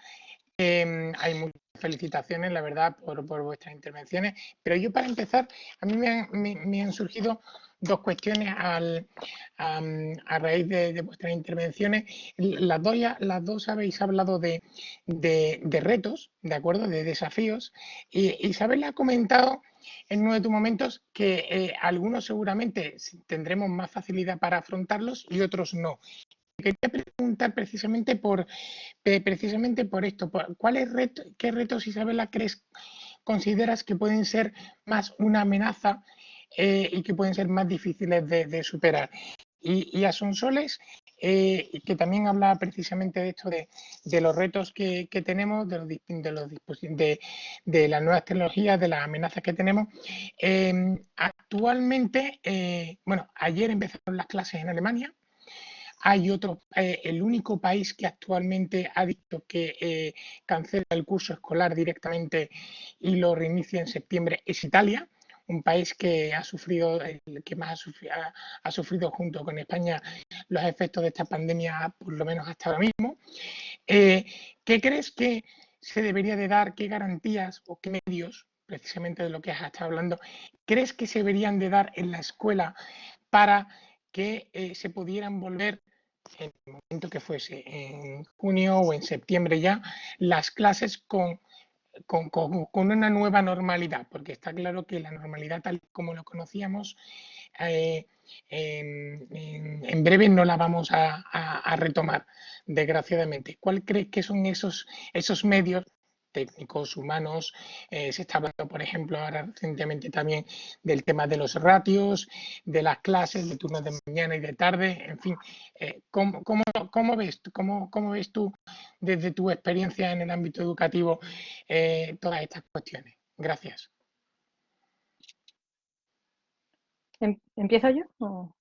Speaker 1: Hay muchas felicitaciones, la verdad, por vuestras intervenciones. Pero yo, para empezar, a mí me han surgido dos cuestiones a raíz de vuestras intervenciones. Las dos habéis hablado de retos, ¿de acuerdo? De desafíos. Y Isabel ha comentado en uno de tus momentos que algunos seguramente tendremos más facilidad para afrontarlos y otros no. Quería preguntar precisamente por esto. ¿Qué retos, Isabela, consideras que pueden ser más una amenaza y que pueden ser más difíciles de superar? Y a Sonsoles, que también hablaba precisamente de esto, de los retos que tenemos, de las nuevas tecnologías, de las amenazas que tenemos. Actualmente, bueno, ayer empezaron las clases en Alemania. hay otro, el único país que actualmente ha dicho que cancela el curso escolar directamente y lo reinicia en septiembre es Italia, un país que ha sufrido, el que más ha sufrido junto con España los efectos de esta pandemia, por lo menos hasta ahora mismo. Eh, ¿Qué crees que se debería de dar, qué garantías o qué medios, precisamente de lo que has estado hablando, crees que se deberían de dar en la escuela para que se pudieran volver en el momento que fuese, en junio o en septiembre ya, las clases con una nueva normalidad? Porque está claro que la normalidad tal como lo conocíamos, eh, en breve no la vamos a retomar, desgraciadamente. ¿Cuál crees que son esos medios técnicos, humanos? Se está hablando, por ejemplo, ahora recientemente también del tema de los ratios, de las clases, de turnos de mañana y de tarde, en fin. ¿Cómo ves tú desde tu experiencia en el ámbito educativo todas estas cuestiones? Gracias.
Speaker 3: ¿Empiezo yo? ¿O?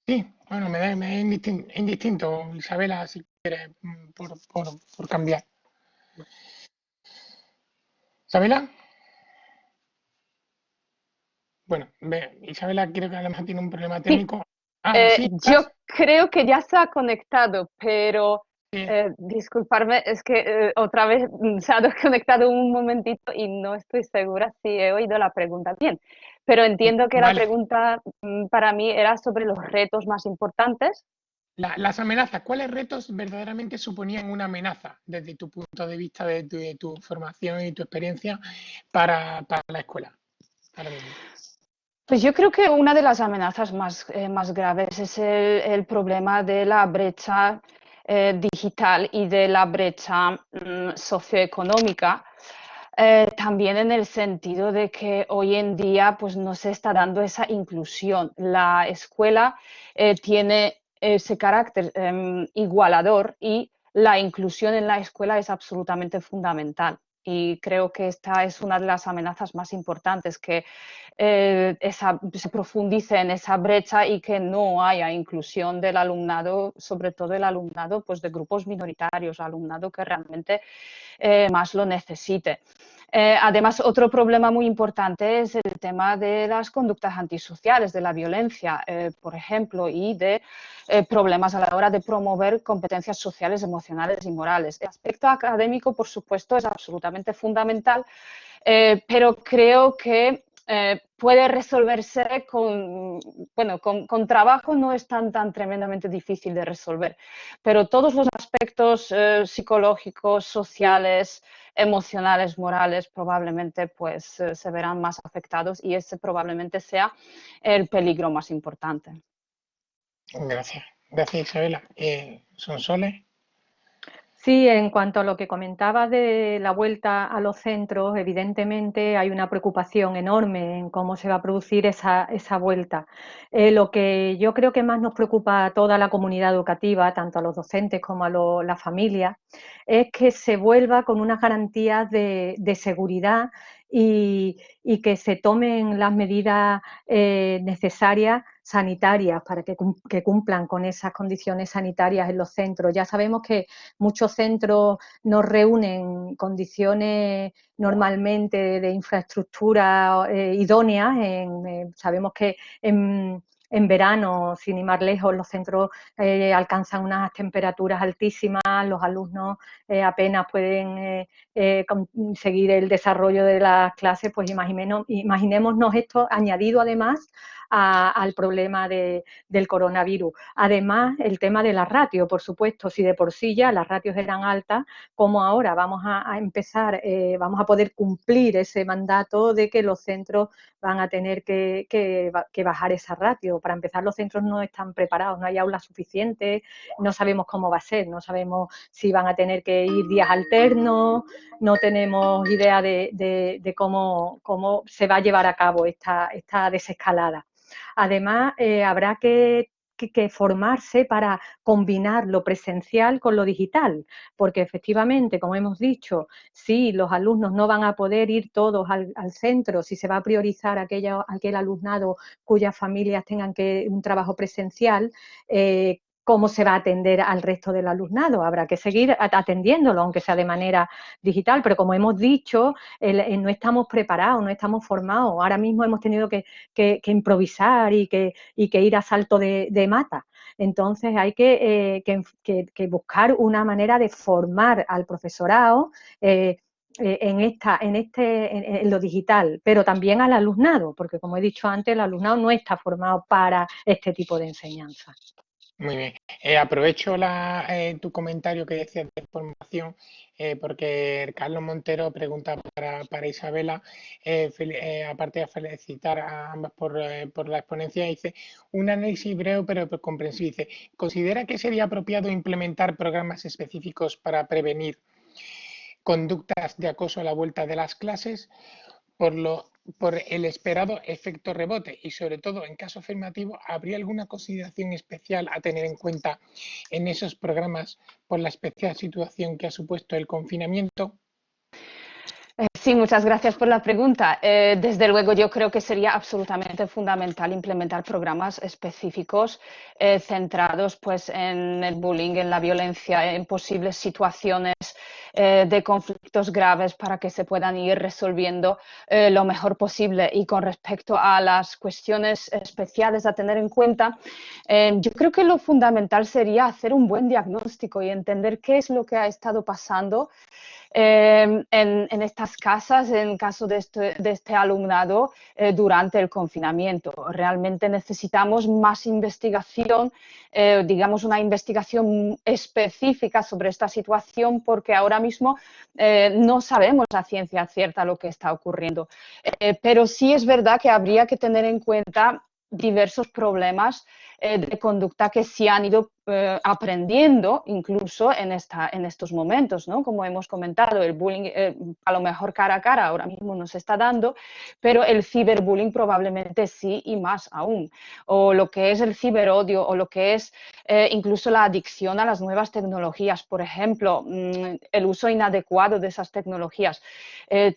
Speaker 1: Sí, bueno, me da indistinto, Isabela, si quieres, por cambiar. ¿Isabela? Bueno, Isabela creo que a lo mejor tiene un problema
Speaker 2: Sí,
Speaker 1: técnico. Ah, sí,
Speaker 2: yo
Speaker 1: ¿estás?
Speaker 2: creo que ya se ha conectado, pero
Speaker 1: Sí.
Speaker 2: disculparme, es que otra vez se ha desconectado un momentito y no estoy segura si he oído la pregunta bien. Pero entiendo que la
Speaker 1: Vale.
Speaker 2: pregunta para mí era sobre los retos más importantes.
Speaker 1: Las amenazas, ¿cuáles retos verdaderamente suponían una amenaza desde tu punto de vista, de tu formación y tu experiencia para la escuela ahora mismo?
Speaker 2: Pues yo creo que una de las amenazas más graves es el problema de la brecha digital y de la brecha socioeconómica. También en el sentido de que hoy en día pues, no se está dando esa inclusión. La escuela tiene ese carácter igualador y la inclusión en la escuela es absolutamente fundamental. Y creo que esta es una de las amenazas más importantes, que se profundice en esa brecha y que no haya inclusión del alumnado, sobre todo el alumnado pues, de grupos minoritarios, alumnado que realmente más lo necesite. Además, otro problema muy importante es el tema de las conductas antisociales, de la violencia, por ejemplo, y de problemas a la hora de promover competencias sociales, emocionales y morales. El aspecto académico, por supuesto, es absolutamente fundamental, pero creo que puede resolverse con trabajo, no es tan tremendamente difícil de resolver, pero todos los aspectos psicológicos, sociales, emocionales, morales, probablemente pues se verán más afectados y ese probablemente sea el peligro más importante.
Speaker 1: Gracias. Gracias, Isabela. Sonsoles.
Speaker 3: Sí, en cuanto a lo que comentabas de la vuelta a los centros, evidentemente hay una preocupación enorme en cómo se va a producir esa vuelta. Lo que yo creo que más nos preocupa a toda la comunidad educativa, tanto a los docentes como a las familias, es que se vuelva con unas garantías de seguridad y que se tomen las medidas necesarias sanitarias para que cumplan con esas condiciones sanitarias en los centros. Ya sabemos que muchos centros no reúnen condiciones normalmente de infraestructura idóneas. Sabemos que en verano, sin ir más lejos, los centros alcanzan unas temperaturas altísimas, los alumnos apenas pueden seguir el desarrollo de las clases. Pues imaginémonos esto añadido además al problema del coronavirus. Además, el tema de la ratio, por supuesto, si de por sí ya las ratios eran altas, como ahora vamos a empezar, vamos a poder cumplir ese mandato de que los centros van a tener que bajar esa ratio. Para empezar, los centros no están preparados, no hay aulas suficientes, no sabemos cómo va a ser, no sabemos si van a tener que ir días alternos, no tenemos idea de cómo se va a llevar a cabo esta desescalada. Además, habrá que formarse para combinar lo presencial con lo digital, porque efectivamente, como hemos dicho, si los alumnos no van a poder ir todos al centro, si se va a priorizar aquel alumnado cuyas familias tengan un trabajo presencial, cómo se va a atender al resto del alumnado. Habrá que seguir atendiéndolo, aunque sea de manera digital, pero como hemos dicho, no estamos preparados, no estamos formados. Ahora mismo hemos tenido que improvisar y que ir a salto de mata. Entonces hay que buscar una manera de formar al profesorado en lo digital, pero también al alumnado, porque como he dicho antes, el alumnado no está formado para este tipo de enseñanza.
Speaker 1: Muy bien. Aprovecho tu comentario que decías de formación, porque Carlos Montero pregunta para Isabela, aparte de felicitar a ambas por la exponencia, dice, un análisis breve pero comprensivo. Dice, ¿considera que sería apropiado implementar programas específicos para prevenir conductas de acoso a la vuelta de las clases? Por el esperado efecto rebote y sobre todo en caso afirmativo, ¿habría alguna consideración especial a tener en cuenta en esos programas por la especial situación que ha supuesto el confinamiento?
Speaker 2: Sí, muchas gracias por la pregunta. Desde luego, yo creo que sería absolutamente fundamental implementar programas específicos centrados pues, en el bullying, en la violencia, en posibles situaciones de conflictos graves para que se puedan ir resolviendo lo mejor posible. Y con respecto a las cuestiones especiales a tener en cuenta, yo creo que lo fundamental sería hacer un buen diagnóstico y entender qué es lo que ha estado pasando en estas casas, en caso de este alumnado, durante el confinamiento. Realmente necesitamos más investigación, digamos una investigación específica sobre esta situación, porque ahora mismo no sabemos a ciencia cierta lo que está ocurriendo. Pero sí es verdad que habría que tener en cuenta diversos problemas de conducta que se han ido aprendiendo incluso en estos momentos, ¿no? Como hemos comentado, el bullying a lo mejor cara a cara ahora mismo no se está dando, pero el ciberbullying probablemente sí y más aún. O lo que es el ciberodio o lo que es incluso la adicción a las nuevas tecnologías, por ejemplo, el uso inadecuado de esas tecnologías.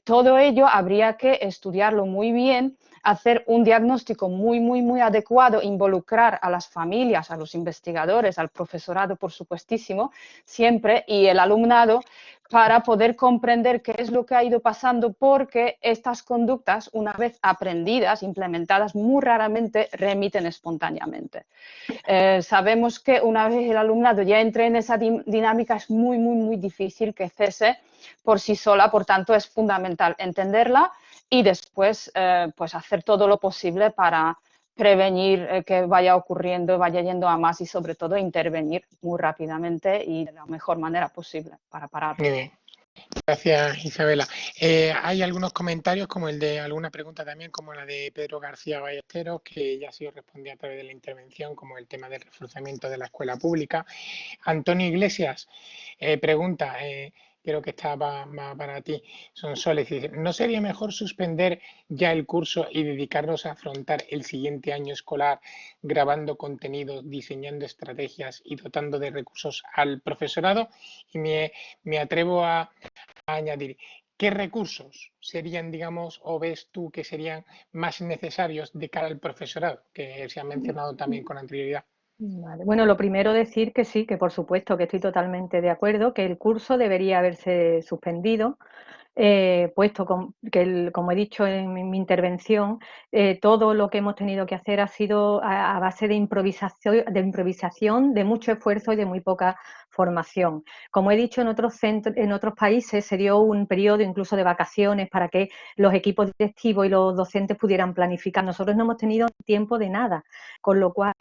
Speaker 2: Todo ello habría que estudiarlo muy bien, hacer un diagnóstico muy adecuado, involucrar a las familias, a los investigadores, al profesorado, por supuestísimo, siempre, y el alumnado, para poder comprender qué es lo que ha ido pasando, porque estas conductas, una vez aprendidas, implementadas, muy raramente remiten espontáneamente. Sabemos que una vez el alumnado ya entre en esa dinámica, es muy difícil que cese por sí sola, por tanto es fundamental entenderla y después pues hacer todo lo posible para prevenir que vaya ocurriendo, vaya yendo a más y sobre todo intervenir muy rápidamente y de la mejor manera posible para pararlo.
Speaker 1: Muy bien. Gracias, Isabela. Hay algunos comentarios, como el de alguna pregunta también, como la de Pedro García Ballesteros, que ya ha sido respondida a través de la intervención, como el tema del reforzamiento de la escuela pública. Antonio Iglesias pregunta, creo que está más para ti, Sonsoles, dice, ¿no sería mejor suspender ya el curso y dedicarnos a afrontar el siguiente año escolar grabando contenidos, diseñando estrategias y dotando de recursos al profesorado? Y me atrevo a añadir, ¿qué recursos serían, digamos, o ves tú que serían más necesarios de cara al profesorado, que se han mencionado también con anterioridad?
Speaker 3: Vale. Bueno, lo primero decir que sí, que por supuesto que estoy totalmente de acuerdo, que el curso debería haberse suspendido, puesto como he dicho en mi intervención, todo lo que hemos tenido que hacer ha sido a base de improvisación, de mucho esfuerzo y de muy poca formación. Como he dicho, en otros países se dio un periodo incluso de vacaciones para que los equipos directivos y los docentes pudieran planificar. Nosotros no hemos tenido tiempo de nada, con lo cual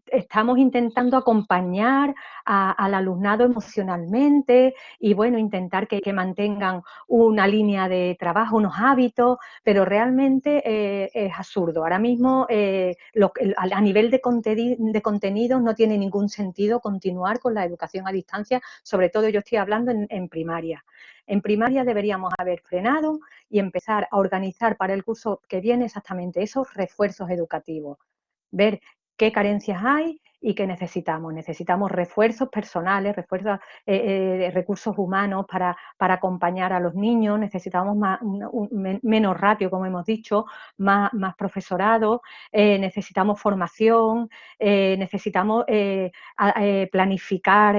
Speaker 3: estamos intentando acompañar al alumnado emocionalmente y, bueno, intentar que mantengan una línea de trabajo, unos hábitos, pero realmente es absurdo. Ahora mismo, a nivel de contenidos, no tiene ningún sentido continuar con la educación a distancia, sobre todo yo estoy hablando en primaria. En primaria deberíamos haber frenado y empezar a organizar para el curso que viene exactamente esos refuerzos educativos, ver qué carencias hay ¿Y qué necesitamos? Necesitamos refuerzos personales, refuerzos, recursos humanos para acompañar a los niños, necesitamos menos ratio, como hemos dicho, más profesorado, necesitamos formación, necesitamos planificar,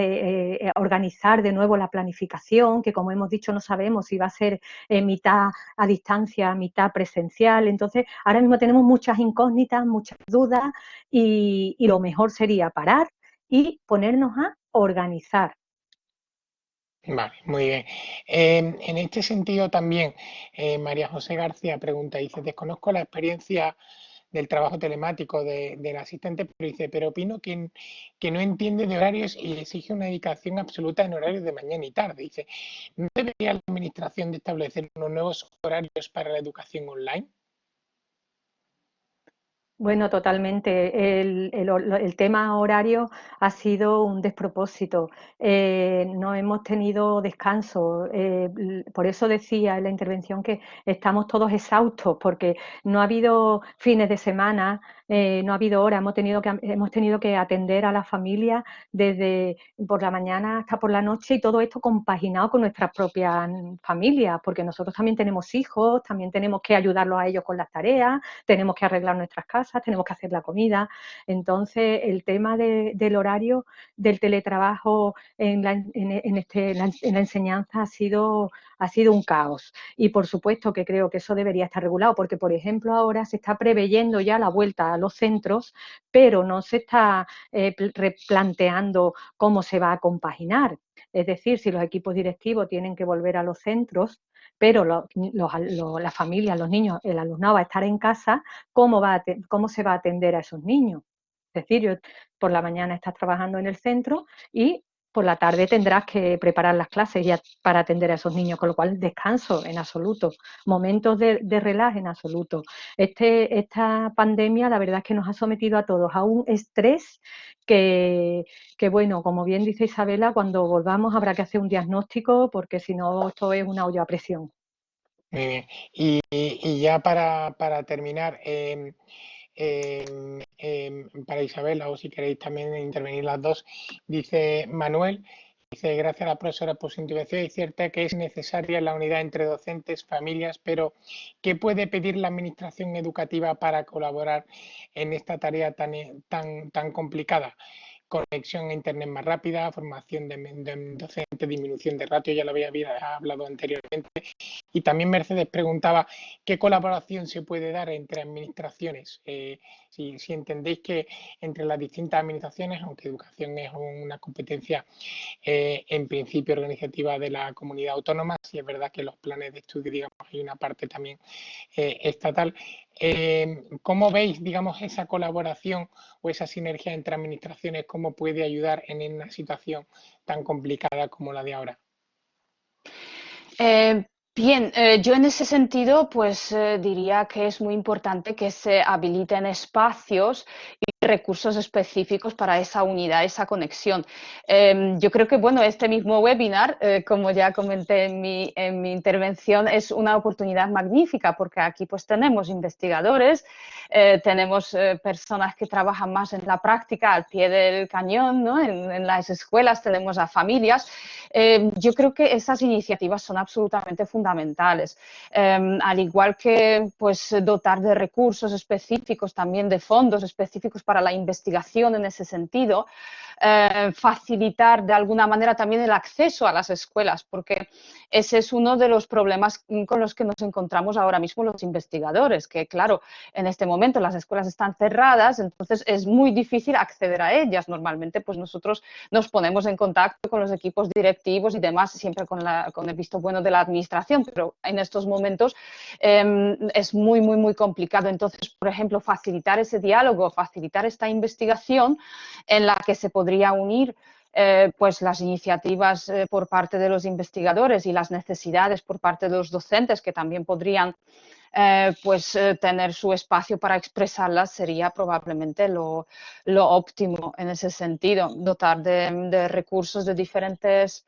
Speaker 3: organizar de nuevo la planificación, que como hemos dicho no sabemos si va a ser mitad a distancia, mitad presencial. Entonces, ahora mismo tenemos muchas incógnitas, muchas dudas y lo mejor sería parar y ponernos a organizar.
Speaker 1: Vale, muy bien. En este sentido también, María José García pregunta, dice, desconozco la experiencia del trabajo telemático del asistente, pero dice, pero opino que no entiende de horarios y exige una dedicación absoluta en horarios de mañana y tarde. Dice, ¿no debería la administración de establecer unos nuevos horarios para la educación online?
Speaker 3: Bueno, totalmente. El tema horario ha sido un despropósito. No hemos tenido descanso. Por eso decía en la intervención que estamos todos exhaustos, porque no ha habido fines de semana, no ha habido horas. Hemos tenido que atender a la familia desde por la mañana hasta por la noche y todo esto compaginado con nuestras propias familias, porque nosotros también tenemos hijos, también tenemos que ayudarlos a ellos con las tareas, tenemos que arreglar nuestras casas, tenemos que hacer la comida. Entonces, el tema del horario del teletrabajo en la enseñanza ha sido un caos. Y por supuesto que creo que eso debería estar regulado, porque, por ejemplo, ahora se está preveyendo ya la vuelta a los centros, pero no se está replanteando cómo se va a compaginar. Es decir, si los equipos directivos tienen que volver a los centros, pero la familia, los niños, el alumnado va a estar en casa, ¿cómo se va a atender a esos niños? Es decir, por la mañana estás trabajando en el centro y por la tarde tendrás que preparar las clases ya para atender a esos niños, con lo cual descanso en absoluto, momentos de relax en absoluto. Esta pandemia la verdad es que nos ha sometido a todos a un estrés que bueno, como bien dice Isabela, cuando volvamos habrá que hacer un diagnóstico porque si no esto es una olla a presión.
Speaker 1: Muy bien. Y ya para terminar, para Isabela, o si queréis también intervenir las dos, dice Manuel, dice, gracias a la profesora por su intervención, es cierta que es necesaria la unidad entre docentes, familias, pero ¿qué puede pedir la administración educativa para colaborar en esta tarea tan complicada? Conexión a internet más rápida, formación de docentes, disminución de ratio, ya lo había hablado anteriormente. Y también Mercedes preguntaba qué colaboración se puede dar entre administraciones. Si entendéis que entre las distintas administraciones, aunque educación es una competencia en principio organizativa de la comunidad autónoma, sí es verdad que los planes de estudio, digamos, hay una parte también estatal. ¿Cómo veis, digamos, esa colaboración o esa sinergia entre administraciones? ¿Cómo puede ayudar en una situación tan complicada como la de ahora?
Speaker 2: Eh, Bien, yo en ese sentido, pues diría que es muy importante que se habiliten espacios y recursos específicos para esa unidad, esa conexión. Yo creo que, bueno, este mismo webinar, como ya comenté en mi intervención, es una oportunidad magnífica porque aquí pues tenemos investigadores, tenemos personas que trabajan más en la práctica, al pie del cañón, ¿no? En las escuelas tenemos a familias. Yo creo que esas iniciativas son absolutamente fundamentales. Al igual que pues, dotar de recursos específicos, también de fondos específicos para la investigación en ese sentido, facilitar de alguna manera también el acceso a las escuelas, porque ese es uno de los problemas con los que nos encontramos ahora mismo los investigadores, que claro, en este momento las escuelas están cerradas, entonces es muy difícil acceder a ellas. Normalmente pues nosotros nos ponemos en contacto con los equipos directivos y demás, siempre con el visto bueno de la administración, pero en estos momentos es muy complicado. Entonces, por ejemplo, facilitar ese diálogo, facilitar esta investigación en la que se podría unir pues las iniciativas por parte de los investigadores y las necesidades por parte de los docentes que también podrían tener su espacio para expresarlas sería probablemente lo óptimo en ese sentido, dotar de recursos de diferentes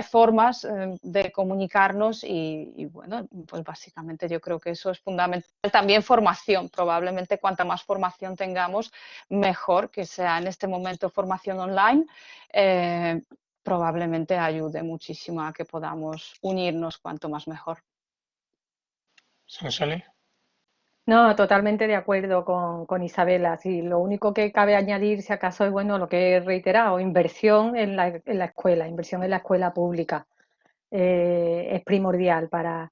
Speaker 2: formas de comunicarnos y bueno, pues básicamente yo creo que eso es fundamental. También formación, probablemente cuanta más formación tengamos, mejor, que sea en este momento formación online, probablemente ayude muchísimo a que podamos unirnos cuanto más mejor.
Speaker 1: Sonsoles.
Speaker 3: No, totalmente de acuerdo con Isabela. Sí, lo único que cabe añadir, si acaso, es bueno lo que he reiterado, inversión en la escuela, inversión en la escuela pública. Es primordial para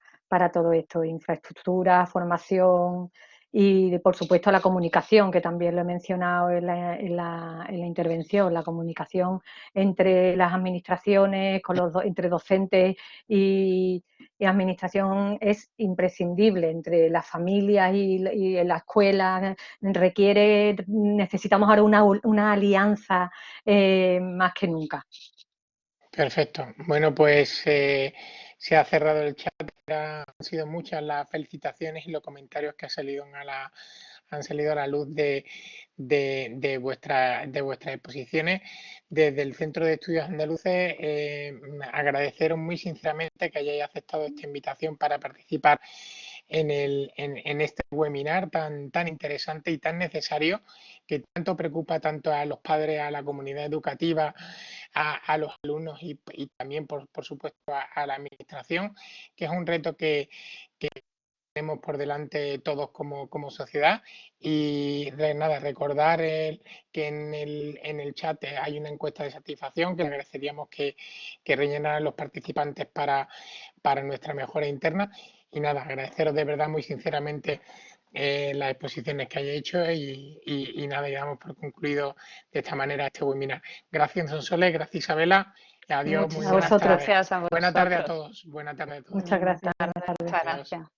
Speaker 3: todo esto, infraestructura, formación y, por supuesto, la comunicación, que también lo he mencionado en la intervención, la comunicación entre las administraciones, entre docentes y administración es imprescindible, entre las familias y en la escuela, necesitamos ahora una alianza más que nunca.
Speaker 1: Perfecto. Bueno, pues se ha cerrado el chat. Han sido muchas las felicitaciones y los comentarios que han salido a la luz de vuestras exposiciones. Desde el Centro de Estudios Andaluces, agradeceros muy sinceramente que hayáis aceptado esta invitación para participar en este webinar tan interesante y tan necesario, que tanto preocupa tanto a los padres, a la comunidad educativa, a los alumnos y también, por supuesto, a la administración, que es un reto que tenemos por delante todos como sociedad. Y nada, recordar que en el chat hay una encuesta de satisfacción que agradeceríamos que rellenaran los participantes para nuestra mejora interna. Y nada, agradeceros de verdad muy sinceramente las exposiciones que hayáis hecho y nada, y damos por concluido de esta manera este webinar. Gracias, Sonsoles, gracias, Isabela. Adiós, muy
Speaker 2: Muchísimas
Speaker 1: buenas tardes.
Speaker 2: gracias a
Speaker 1: Buenas tardes a
Speaker 2: vosotros.
Speaker 1: todos. Buenas tardes a todos.
Speaker 3: Muchas gracias.
Speaker 2: Muchas
Speaker 1: Adiós.
Speaker 2: gracias.